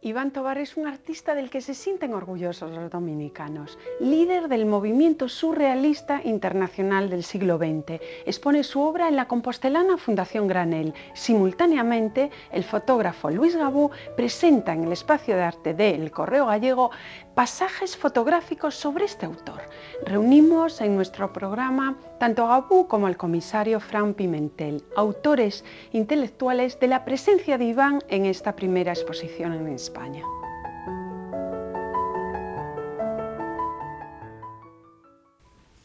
Iván Tovar es un artista del que se sienten orgullosos los dominicanos, líder del movimiento surrealista internacional del siglo XX. Expone su obra en la compostelana Fundación Granel. Simultáneamente, el fotógrafo Luis Gabú presenta en el espacio de arte de El Correo Gallego pasajes fotográficos sobre este autor. Reunimos en nuestro programa tanto a Gabú como al comisario Fran Pimentel, autores intelectuales de la presencia de Iván en esta primera exposición en España.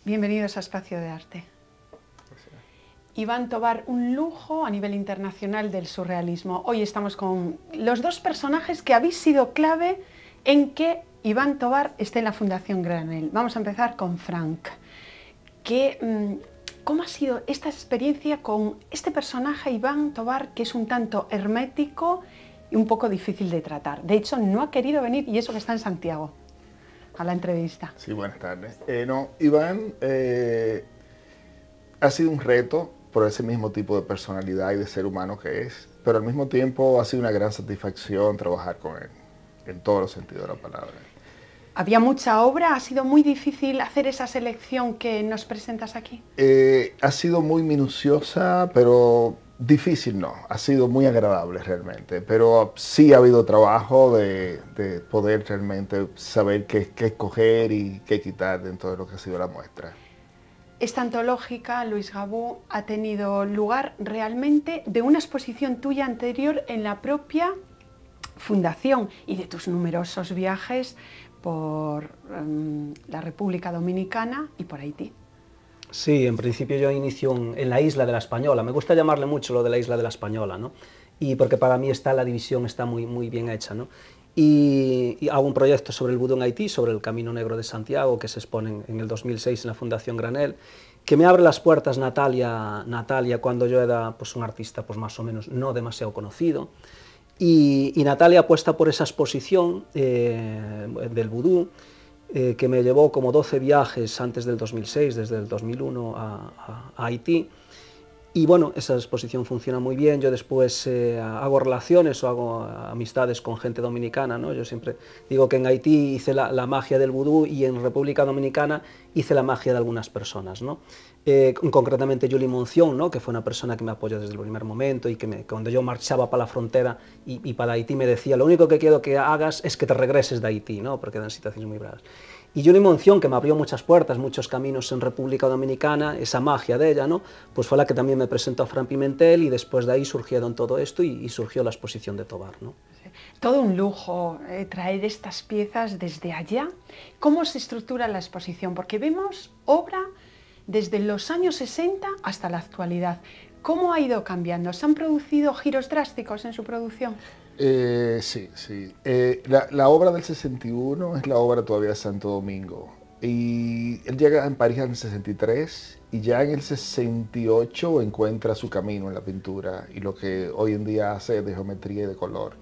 Bienvenidos a Espacio de Arte. Gracias. Iván Tovar, un lujo a nivel internacional del surrealismo. Hoy estamos con los dos personajes que habéis sido clave en que Iván Tovar esté en la Fundación Granel. Vamos a empezar con Frank. ¿Cómo ha sido esta experiencia con este personaje, Iván Tovar, que es un tanto hermético y un poco difícil de tratar? De hecho, no ha querido venir, y eso que está en Santiago, a la entrevista. Sí, buenas tardes. Iván ha sido un reto por ese mismo tipo de personalidad y de ser humano que es, pero al mismo tiempo ha sido una gran satisfacción trabajar con él, en todos los sentidos de la palabra. ¿Había mucha obra? ¿Ha sido muy difícil hacer esa selección que nos presentas aquí? Ha sido muy minuciosa, pero difícil no. Ha sido muy agradable realmente. Pero sí ha habido trabajo de poder realmente saber qué escoger y qué quitar dentro de lo que ha sido la muestra. Esta antológica, Luis Gabú, ha tenido lugar realmente de una exposición tuya anterior en la propia fundación y de tus numerosos viajes por la República Dominicana y por Haití. Sí, en principio yo inicio en la Isla de la Española. Me gusta llamarle mucho lo de la Isla de la Española, ¿no? Y porque para mí la división está muy bien hecha, ¿no? Y hago un proyecto sobre el vudú en Haití, sobre el Camino Negro de Santiago, que se expone en el 2006 en la Fundación Granel, que me abre las puertas Natalia cuando yo era pues, un artista pues, más o menos no demasiado conocido. Y Natalia apuesta por esa exposición del vudú, que me llevó como 12 viajes antes del 2006, desde el 2001 a Haití. Y bueno, esa exposición funciona muy bien. Yo después hago relaciones o hago amistades con gente dominicana, ¿no? Yo siempre digo que en Haití hice la magia del vudú y en República Dominicana hice la magia de algunas personas, ¿no? Concretamente Julie Monción, ¿no? Que fue una persona que me apoyó desde el primer momento y que cuando yo marchaba para la frontera y para Haití me decía: lo único que quiero que hagas es que te regreses de Haití, ¿no? Porque eran situaciones muy bravas. Y Julie Monción, que me abrió muchas puertas, muchos caminos en República Dominicana, esa magia de ella, ¿no? Pues fue la que también me presentó a Fran Pimentel y después de ahí surgieron todo esto y surgió la exposición de Tovar, ¿no? Todo un lujo traer estas piezas desde allá. ¿Cómo se estructura la exposición? Porque vemos obra desde los años 60 hasta la actualidad. ¿Cómo ha ido cambiando? ¿Se han producido giros drásticos en su producción? Sí. La obra del 61 es la obra todavía de Santo Domingo. Y él llega en París en el 63 y ya en el 68 encuentra su camino en la pintura y lo que hoy en día hace de geometría y de color.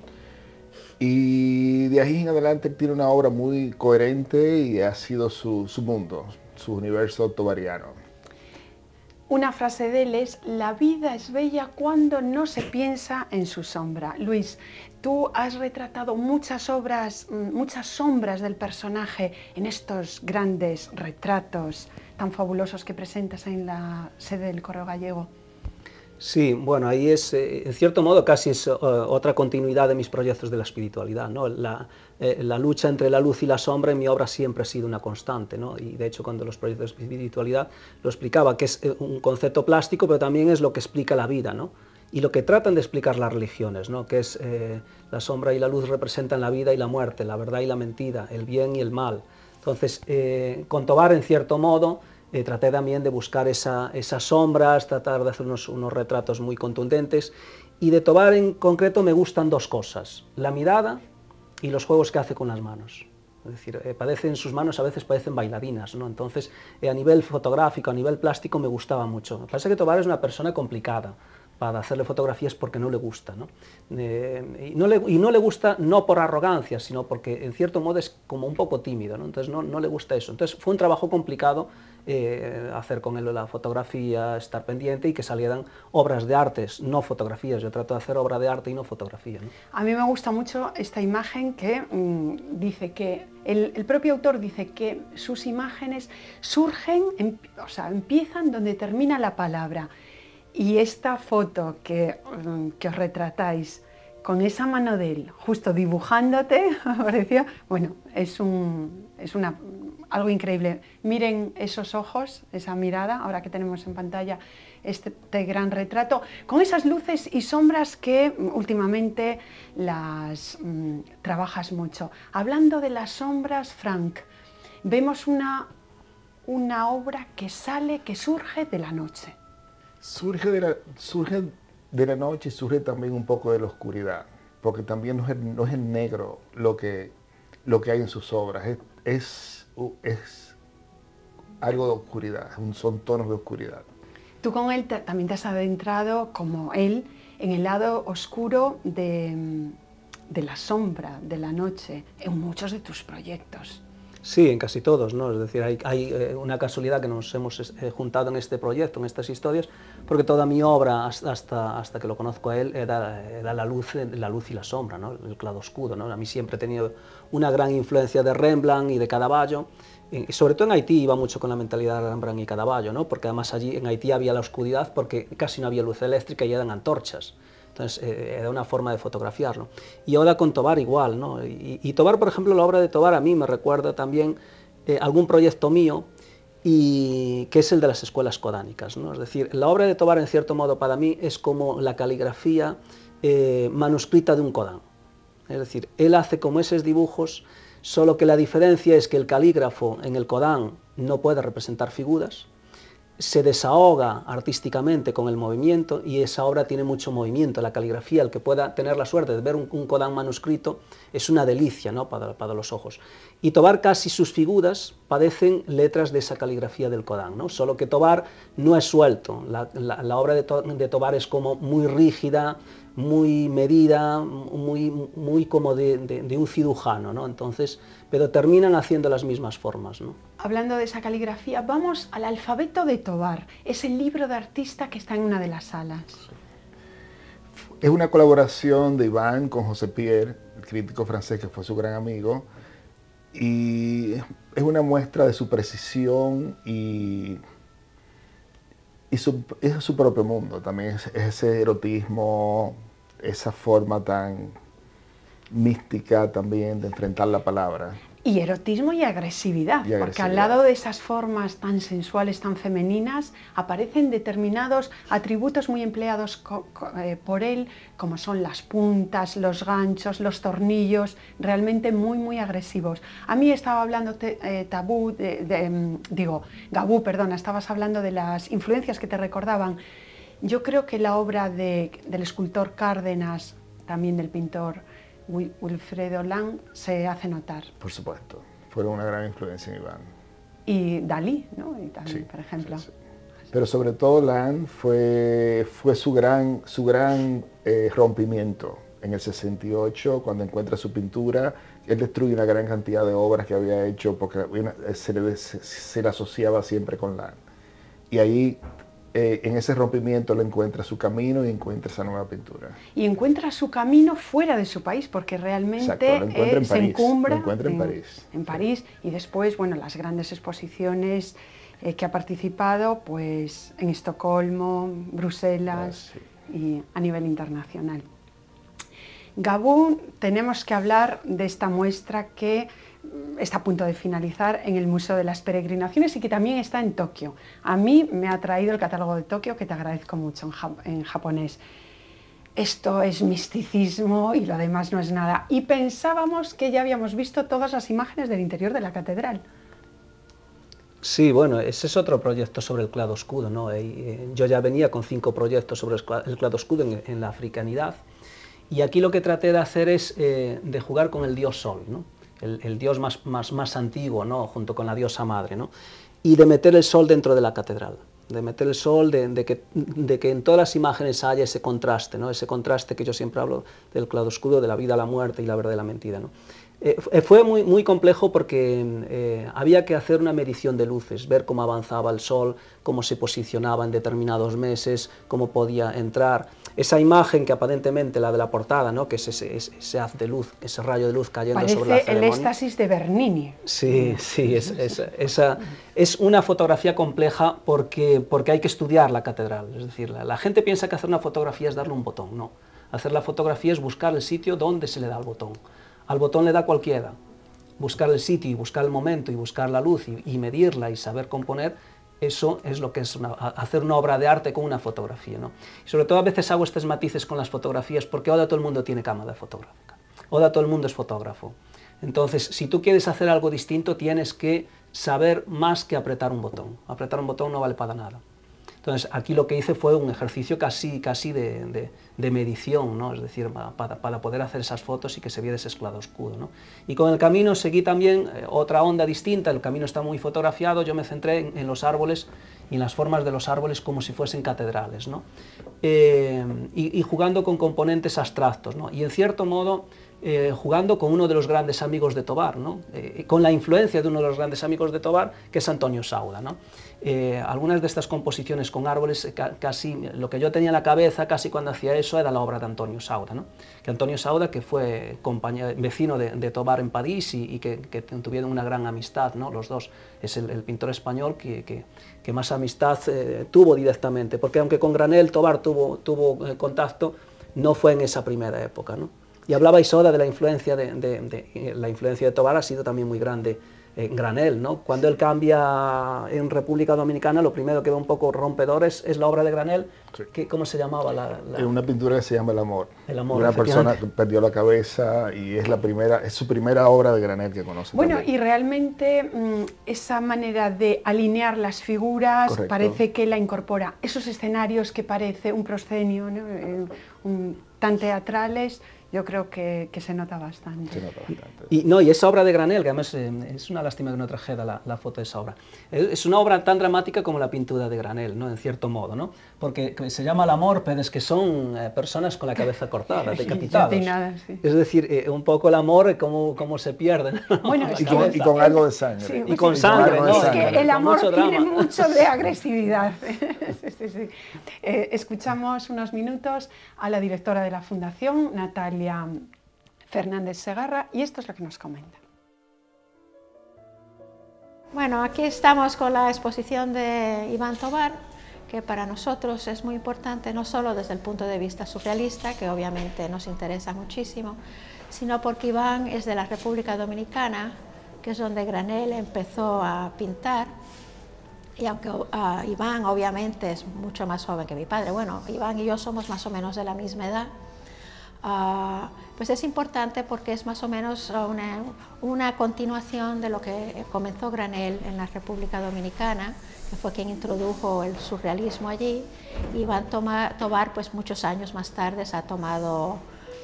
Y de ahí en adelante él tiene una obra muy coherente y ha sido su mundo, su universo tovariano. Una frase de él es: la vida es bella cuando no se piensa en su sombra. Luis, tú has retratado muchas obras, muchas sombras del personaje en estos grandes retratos tan fabulosos que presentas en la sede del Correo Gallego. Sí, bueno, ahí es, en cierto modo, casi es otra continuidad de mis proyectos de la espiritualidad, ¿no? La lucha entre la luz y la sombra en mi obra siempre ha sido una constante, ¿no? Y de hecho cuando los proyectos de espiritualidad lo explicaba, que es un concepto plástico, pero también es lo que explica la vida, ¿no? Y lo que tratan de explicar las religiones, ¿no? Que es la sombra y la luz representan la vida y la muerte, la verdad y la mentira, el bien y el mal. Entonces, con Tovar, en cierto modo, traté también de buscar esas sombras, tratar de hacer unos retratos muy contundentes. Y de Tovar en concreto me gustan dos cosas: la mirada y los juegos que hace con las manos. Es decir, sus manos a veces parecen bailarinas, ¿no? Entonces, a nivel fotográfico, a nivel plástico, me gustaba mucho. Me parece que Tovar es una persona complicada, para hacerle fotografías porque no le gusta, ¿no? Y no le gusta no por arrogancia, sino porque en cierto modo es como un poco tímido, ¿no? Entonces no le gusta eso. Entonces fue un trabajo complicado hacer con él la fotografía, estar pendiente y que salieran obras de artes, no fotografías. Yo trato de hacer obra de arte y no fotografía, ¿no? A mí me gusta mucho esta imagen que dice que el propio autor dice que sus imágenes surgen, o sea, empiezan donde termina la palabra. Y esta foto que os retratáis con esa mano de él, justo dibujándote, parecía, bueno, es algo increíble. Miren esos ojos, esa mirada, ahora que tenemos en pantalla este gran retrato, con esas luces y sombras que últimamente las trabajas mucho. Hablando de las sombras, Frank, vemos una obra que surge de la noche. Surge de la noche y surge también un poco de la oscuridad, porque también no es el negro lo que hay en sus obras, es algo de oscuridad, son tonos de oscuridad. Tú con él también te has adentrado, como él, en el lado oscuro de la sombra, de la noche, en muchos de tus proyectos. Sí, en casi todos, ¿no? Es decir, hay una casualidad que nos hemos juntado en este proyecto, en estas historias, porque toda mi obra, hasta que lo conozco a él, era la luz y la sombra, ¿no? El claroscuro, ¿no? A mí siempre he tenido una gran influencia de Rembrandt y de Caravaggio, y sobre todo en Haití iba mucho con la mentalidad de Rembrandt y Caravaggio, ¿no? Porque además allí en Haití había la oscuridad porque casi no había luz eléctrica y eran antorchas. Entonces, era una forma de fotografiarlo. Y ahora con Tovar igual, ¿no? Y Tovar, por ejemplo, la obra de Tovar a mí me recuerda también algún proyecto mío, que es el de las escuelas codánicas, ¿no? Es decir, la obra de Tovar, en cierto modo, para mí, es como la caligrafía manuscrita de un Kodán. Es decir, él hace como esos dibujos, solo que la diferencia es que el calígrafo en el Kodán no puede representar figuras, se desahoga artísticamente con el movimiento y esa obra tiene mucho movimiento. La caligrafía, el que pueda tener la suerte de ver un Kodán manuscrito, es una delicia, ¿no? para los ojos. Y Tovar casi sus figuras padecen letras de esa caligrafía del Kodán, ¿no? Solo que Tovar no es suelto. La obra de Tovar es como muy rígida, muy medida, muy como de un cirujano, ¿no? Entonces, pero terminan haciendo las mismas formas, ¿no? Hablando de esa caligrafía, vamos al alfabeto de Tovar, es el libro de artista que está en una de las salas. Es una colaboración de Iván con José Pierre, el crítico francés que fue su gran amigo, y es una muestra de su precisión y es su propio mundo, también es ese erotismo, esa forma tan mística también de enfrentar la palabra. Y erotismo y agresividad, porque al lado de esas formas tan sensuales, tan femeninas, aparecen determinados atributos muy empleados por él, como son las puntas, los ganchos, los tornillos, realmente muy agresivos. A mí estaba hablando Gabú, perdona, estabas hablando de las influencias que te recordaban. Yo creo que la obra del escultor Cárdenas, también del pintor Wilfredo Lang, se hace notar. Por supuesto, fueron una gran influencia en Iván. Y Dalí, ¿no? Y también, sí, por ejemplo. Sí. Pero sobre todo Lang fue su gran rompimiento en el 68, cuando encuentra su pintura. Él destruye una gran cantidad de obras que había hecho porque se le asociaba siempre con Lang. Y ahí, en ese rompimiento, le encuentra su camino y encuentra esa nueva pintura. Y encuentra su camino fuera de su país, porque realmente se encumbra en París. Y después, bueno, las grandes exposiciones que ha participado, pues en Estocolmo, Bruselas y a nivel internacional. Gabú, tenemos que hablar de esta muestra que está a punto de finalizar en el Museo de las Peregrinaciones y que también está en Tokio. A mí me ha traído el catálogo de Tokio, que te agradezco mucho en japonés. Esto es misticismo y lo demás no es nada. Y pensábamos que ya habíamos visto todas las imágenes del interior de la catedral. Sí, bueno, ese es otro proyecto sobre el claroscuro, ¿no? Yo ya venía con 5 proyectos sobre el claroscuro en la africanidad, y aquí lo que traté de hacer es de jugar con el dios Sol, ¿no? El dios más antiguo, ¿no? Junto con la diosa madre, ¿no? Y de meter el sol dentro de la catedral. de meter el sol, de que en todas las imágenes haya ese contraste, ¿no? Ese contraste que yo siempre hablo del claroscuro, de la vida a la muerte y la verdad y la mentira, ¿no? Fue muy complejo porque había que hacer una medición de luces, ver cómo avanzaba el sol, cómo se posicionaba en determinados meses, cómo podía entrar. Esa imagen que aparentemente, la de la portada, ¿no? Que es ese haz de luz, ese rayo de luz cayendo sobre la ceremonia. Parece el éxtasis de Bernini. Sí, sí, es una fotografía compleja porque hay que estudiar la catedral. Es decir, la gente piensa que hacer una fotografía es darle un botón. No, hacer la fotografía es buscar el sitio donde se le da el botón. Al botón le da cualquiera. Buscar el sitio y buscar el momento y buscar la luz y medirla y saber componer, eso es lo que es hacer una obra de arte con una fotografía, ¿no? Y sobre todo a veces hago estos matices con las fotografías porque ahora todo el mundo tiene cámara fotográfica, ahora todo el mundo es fotógrafo. Entonces, si tú quieres hacer algo distinto, tienes que saber más que apretar un botón. Apretar un botón no vale para nada. Entonces, aquí lo que hice fue un ejercicio casi de medición, ¿no? Es decir, para poder hacer esas fotos y que se viera ese claroscuro, ¿no? Y con el camino seguí también otra onda distinta, el camino está muy fotografiado, yo me centré en los árboles y en las formas de los árboles como si fuesen catedrales, ¿no? Y jugando con componentes abstractos, ¿no? Y en cierto modo, jugando con uno de los grandes amigos de Tovar, ¿no? Con la influencia de uno de los grandes amigos de Tovar, que es Antonio Sauda, ¿no? Algunas de estas composiciones con árboles, casi lo que yo tenía en la cabeza casi cuando hacía eso era la obra de Antonio Sauda, ¿no? Que Antonio Sauda, que fue vecino de Tovar en París y que tuvieron una gran amistad, ¿no? Los dos, es el pintor español que más amistad tuvo directamente, porque aunque con Granel Tovar tuvo contacto, no fue en esa primera época, ¿no? Y hablabais ahora de la influencia la influencia de Tovar ha sido también muy grande en Granel, ¿no? Cuando él cambia en República Dominicana, lo primero que ve un poco rompedor es la obra de Granel, sí. ¿Cómo se llamaba? Es una pintura que se llama El Amor. El Amor, una persona que perdió la cabeza y es su primera obra de Granel que conoce. Bueno, también. Y realmente esa manera de alinear las figuras, correcto, parece que la incorpora esos escenarios que parece un proscenio, ¿no? Tan teatrales. Yo creo que se nota bastante. Se nota bastante. Y esa obra de Granel, que además es una lástima que no trajera la foto de esa obra, es una obra tan dramática como la pintura de Granel, ¿no? En cierto modo, ¿no? Porque se llama El Amor, pero es que son personas con la cabeza cortada, decapitadas. Sí. Es decir, un poco el amor, cómo se pierde, ¿no? Bueno, y con algo de sangre. Sí, y con sangre, ¿no? Es que el amor tiene mucho de agresividad. Sí. Escuchamos unos minutos a la directora de la Fundación, Natalia Fernández Segarra, y esto es lo que nos comenta. Bueno, aquí estamos con la exposición de Iván Tovar, que para nosotros es muy importante, no solo desde el punto de vista surrealista, que obviamente nos interesa muchísimo, sino porque Iván es de la República Dominicana, que es donde Granel empezó a pintar. Y aunque Iván obviamente es mucho más joven que mi padre, bueno, Iván y yo somos más o menos de la misma edad, pues es importante porque es más o menos una continuación de lo que comenzó Granel en la República Dominicana, que fue quien introdujo el surrealismo allí. Iván Tovar, pues muchos años más tarde, ha tomado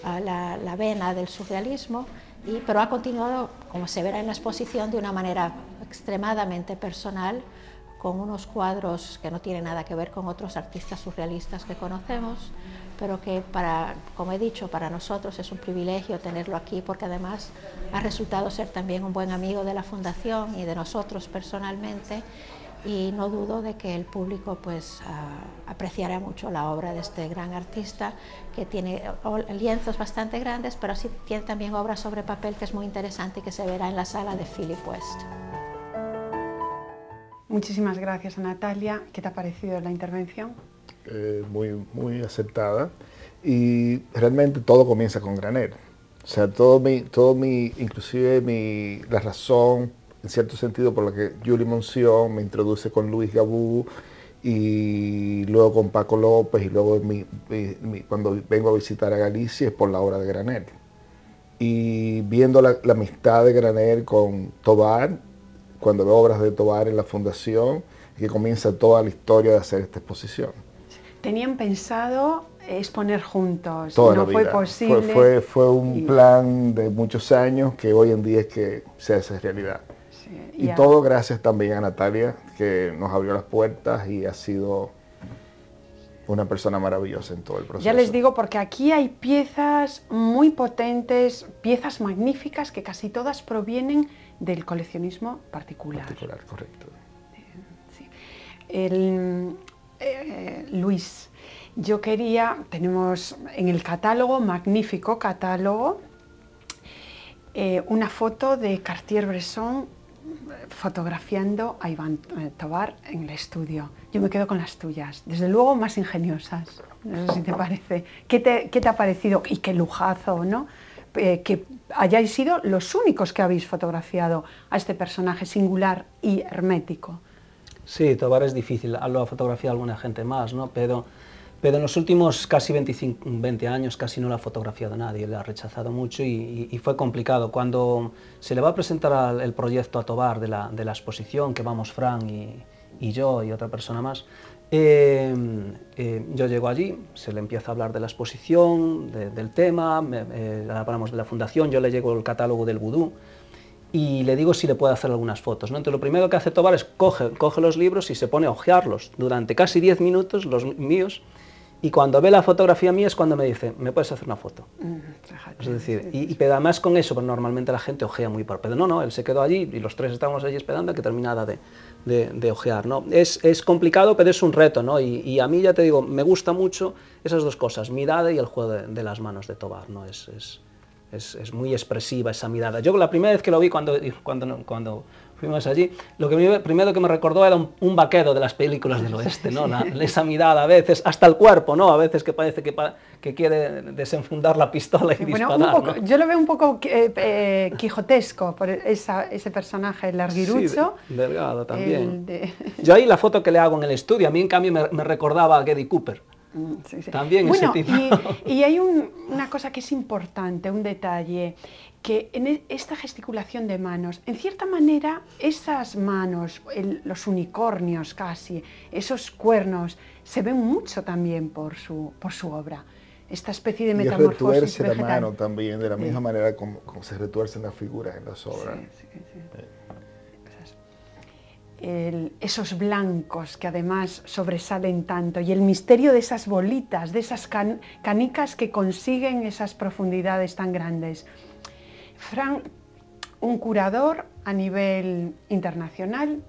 la vena del surrealismo, pero ha continuado, como se verá en la exposición, de una manera extremadamente personal, con unos cuadros que no tienen nada que ver con otros artistas surrealistas que conocemos, pero que, como he dicho, para nosotros es un privilegio tenerlo aquí, porque además ha resultado ser también un buen amigo de la Fundación y de nosotros personalmente, y no dudo de que el público pues apreciará mucho la obra de este gran artista, que tiene lienzos bastante grandes, pero sí tiene también obras sobre papel, que es muy interesante y que se verá en la sala de Philip West. Muchísimas gracias, Natalia. ¿Qué te ha parecido la intervención? Muy acertada, y realmente todo comienza con Granel. O sea, inclusive la razón, en cierto sentido, por la que Julie Monción me introduce con Luis Gabú y luego con Paco López, y luego cuando vengo a visitar a Galicia, es por la obra de Granel. Y viendo la amistad de Granel con Tovar, cuando veo obras de Tovar en la Fundación, que comienza toda la historia de hacer esta exposición. ¿Tenían pensado exponer juntos? Toda no la vida. Fue posible. Fue un plan de muchos años que hoy en día es que se hace realidad. Y todo gracias también a Natalia, que nos abrió las puertas y ha sido una persona maravillosa en todo el proceso. Ya les digo, porque aquí hay piezas muy potentes, piezas magníficas que casi todas provienen del coleccionismo particular. Particular, correcto. Sí. Luis, yo quería, tenemos en el catálogo, magnífico catálogo, una foto de Cartier-Bresson fotografiando a Iván Tovar en el estudio. Yo me quedo con las tuyas, desde luego más ingeniosas, no sé si te parece. ¿Qué te ha parecido? Y qué lujazo, ¿no? Que hayáis sido los únicos que habéis fotografiado a este personaje singular y hermético. Sí, Tovar es difícil, lo ha fotografiado alguna gente más, ¿no? Pero en los últimos casi 20 años casi no lo ha fotografiado nadie, le ha rechazado mucho y fue complicado. Cuando se le va a presentar el proyecto a Tovar de la exposición, que vamos Fran y yo y otra persona más, yo llego allí, se le empieza a hablar de la exposición, del tema, hablamos de la fundación, yo le llego el catálogo del vudú y le digo si le puede hacer algunas fotos, ¿no? Entonces lo primero que hace Tovar es coge los libros y se pone a hojearlos durante casi 10 minutos, los míos, y cuando ve la fotografía mía es cuando me dice, ¿me puedes hacer una foto? Es decir, pero además con eso, pues normalmente la gente ojea muy por... Pero no, él se quedó allí y los tres estábamos allí esperando a que terminara de ojear, ¿no? Es complicado, pero es un reto, ¿no? Y a mí, ya te digo, me gusta mucho esas dos cosas, mirada y el juego de las manos de Tovar, ¿no? Es muy expresiva esa mirada. Yo la primera vez que lo vi cuando fuimos allí, lo que primero que me recordó era un vaquero de las películas del oeste, ¿no? Esa mirada a veces, hasta el cuerpo, ¿no? A veces que parece que quiere desenfundar la pistola y disparar, un poco, ¿no? yo lo veo un poco quijotesco por ese personaje, el larguirucho. Sí, delgado también. Yo ahí la foto que le hago en el estudio, a mí en cambio me recordaba a Gary Cooper. Sí. También bueno, ese tipo. y hay una cosa que es importante, un detalle, que en esta gesticulación de manos, en cierta manera, esas manos, los unicornios casi, esos cuernos, se ven mucho también por su obra. Esta especie de metamorfosis y retuerce vegetal. la mano también, de la misma manera como se retuercen las figuras en las obras. Sí. Esos blancos que además sobresalen tanto y el misterio de esas bolitas, de esas canicas que consiguen esas profundidades tan grandes. Fran, un curador a nivel internacional,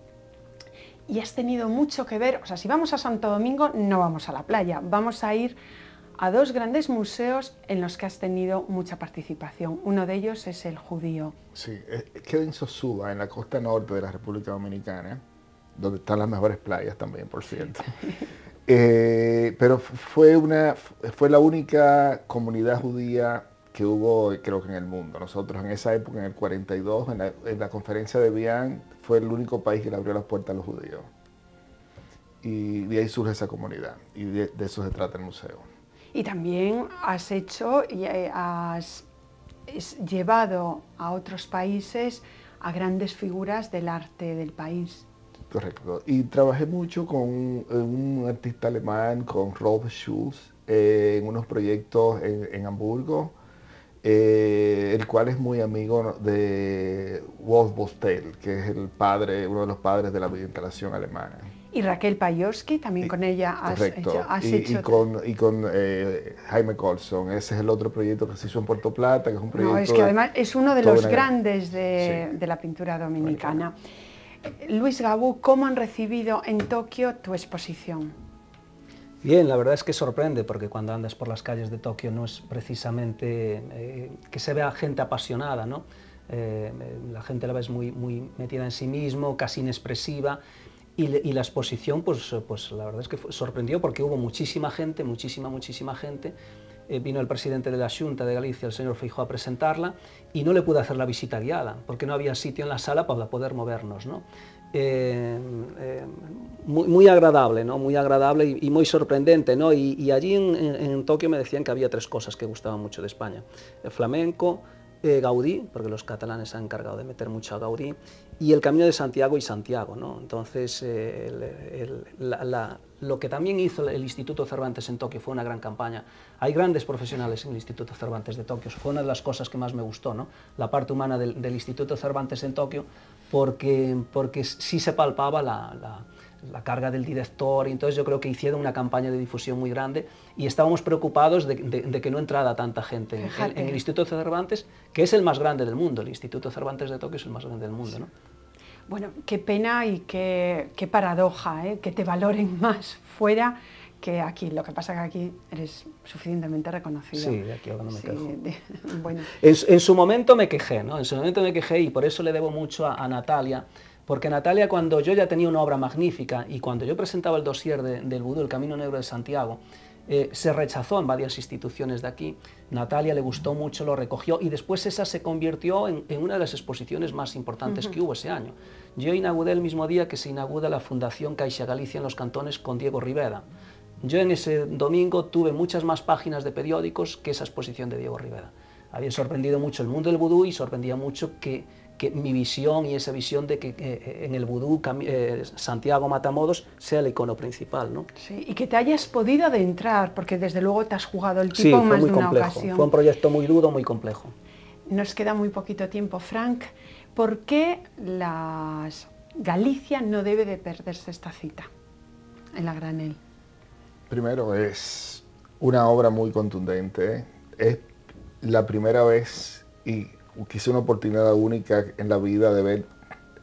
y has tenido mucho que ver, o sea, si vamos a Santo Domingo no vamos a la playa, vamos a ir a dos grandes museos en los que has tenido mucha participación. Uno de ellos es el judío. Sí, queda en Sosúa, en la costa norte de la República Dominicana, donde están las mejores playas también, por cierto. Pero fue la única comunidad judía que hubo, creo que en el mundo. Nosotros en esa época, en el 42, en la conferencia de Vian, fue el único país que le abrió las puertas a los judíos. Y de ahí surge esa comunidad, y de eso se trata el museo. Y también has llevado a otros países a grandes figuras del arte del país. Correcto. Y trabajé mucho con un artista alemán, con Rolf Schulz, en unos proyectos en Hamburgo, el cual es muy amigo de Wolf Bostel, que es uno de los padres de la instalación alemana. Y Raquel Pajowski, también con ella has hecho... Y con Jaime Colson, ese es el otro proyecto que se hizo en Puerto Plata, que es un proyecto... No, es que además es uno de los grandes de la pintura dominicana. Luis Gabú, ¿cómo han recibido en Tokio tu exposición? Bien, la verdad es que sorprende, porque cuando andas por las calles de Tokio no es precisamente que se vea gente apasionada, ¿no? La gente la ves muy metida en sí mismo, casi inexpresiva, y la exposición, pues la verdad es que sorprendió porque hubo muchísima gente, muchísima gente. Vino el presidente de la Xunta de Galicia, el señor Feijóo, a presentarla y no le pude hacer la visita guiada porque no había sitio en la sala para poder movernos, ¿no? Muy agradable, ¿no? Muy agradable y muy sorprendente, ¿no? Y allí en Tokio me decían que había tres cosas que gustaban mucho de España: el flamenco, Gaudí, porque los catalanes se han encargado de meter mucho a Gaudí, y el Camino de Santiago y Santiago, ¿no? Entonces Lo que también hizo el Instituto Cervantes en Tokio fue una gran campaña. Hay grandes profesionales en el Instituto Cervantes de Tokio. Fue una de las cosas que más me gustó, ¿no? La parte humana del Instituto Cervantes en Tokio, porque sí se palpaba la carga del director, y entonces yo creo que hicieron una campaña de difusión muy grande y estábamos preocupados de que no entrara tanta gente en el Instituto Cervantes, que es el más grande del mundo. El Instituto Cervantes de Tokio es el más grande del mundo, ¿no? Bueno, qué pena y qué paradoja, ¿eh? Que te valoren más fuera que aquí. Lo que pasa es que aquí eres suficientemente reconocido. Sí, aquí ahora no me quejo. Bueno. En su momento me quejé, ¿no? En su momento me quejé, y por eso le debo mucho a Natalia, porque Natalia, cuando yo ya tenía una obra magnífica y cuando yo presentaba el dossier del vudú, El Camino Negro de Santiago, se rechazó en varias instituciones de aquí. Natalia le gustó mucho, lo recogió, y después esa se convirtió en una de las exposiciones más importantes que hubo ese año. Yo inauguré el mismo día que se inaugura la Fundación Caixa Galicia en los Cantones con Diego Rivera. Yo en ese domingo tuve muchas más páginas de periódicos que esa exposición de Diego Rivera. Había sorprendido mucho el mundo del vudú y sorprendía mucho que mi visión y esa visión de que en el vudú Santiago Matamoros sea el icono principal, ¿no? Sí, y que te hayas podido adentrar, porque desde luego te has jugado el tipo más de una ocasión. Fue un proyecto muy duro, muy complejo. Nos queda muy poquito tiempo, Frank. ¿Por qué Galicia no debe de perderse esta cita en la Granel? Primero, es una obra muy contundente. Es la primera vez y quizá una oportunidad única en la vida de ver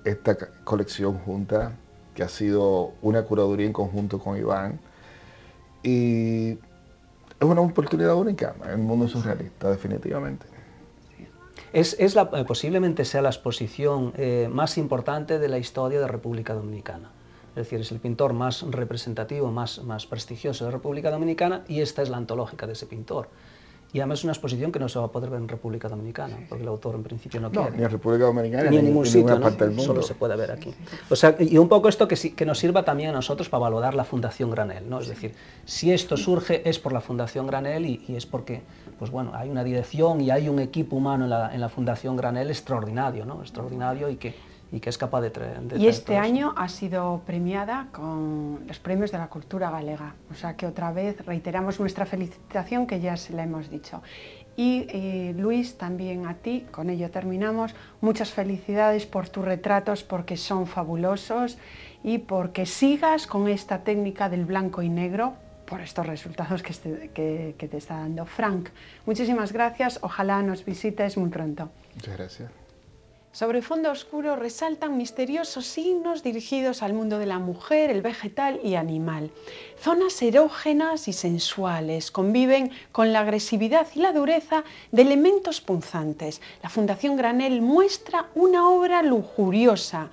esta colección junta, que ha sido una curaduría en conjunto con Iván. Y es una oportunidad única en el mundo surrealista, definitivamente. Posiblemente sea la exposición más importante de la historia de República Dominicana. Es decir, es el pintor más representativo, más prestigioso de República Dominicana, y esta es la antológica de ese pintor. Y además es una exposición que no se va a poder ver en República Dominicana, porque el autor en principio no quiere. Ni en República Dominicana, ni en ningún sitio, ninguna parte del mundo. Solo se puede ver aquí. O sea, y un poco esto que nos sirva también a nosotros para valorar la Fundación Granel, ¿no? Es decir, si esto surge es por la Fundación Granel y es porque, pues bueno, hay una dirección y hay un equipo humano en la Fundación Granel extraordinario, ¿no? Extraordinario, y que es capaz de traer. Y este año ha sido premiada con los premios de la cultura galega, o sea que otra vez reiteramos nuestra felicitación, que ya se la hemos dicho. Y Luis, también a ti, con ello terminamos, muchas felicidades por tus retratos, porque son fabulosos, y porque sigas con esta técnica del blanco y negro, por estos resultados que te está dando. Frank, muchísimas gracias, ojalá nos visites muy pronto. Muchas gracias. Sobre fondo oscuro resaltan misteriosos signos dirigidos al mundo de la mujer, el vegetal y animal. Zonas erógenas y sensuales conviven con la agresividad y la dureza de elementos punzantes. La Fundación Granel muestra una obra lujuriosa,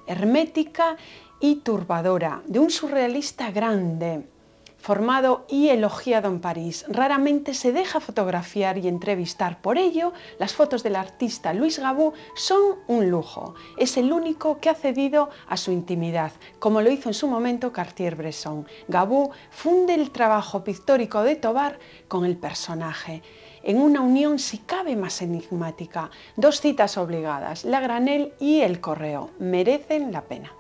hermética y turbadora, de un surrealista grande, formado y elogiado en París. Raramente se deja fotografiar y entrevistar. Por ello, las fotos del artista Louis Gabou son un lujo. Es el único que ha cedido a su intimidad, como lo hizo en su momento Cartier-Bresson. Gabou funde el trabajo pictórico de Tobar con el personaje, en una unión si cabe más enigmática. Dos citas obligadas, la Granel y el Correo, merecen la pena.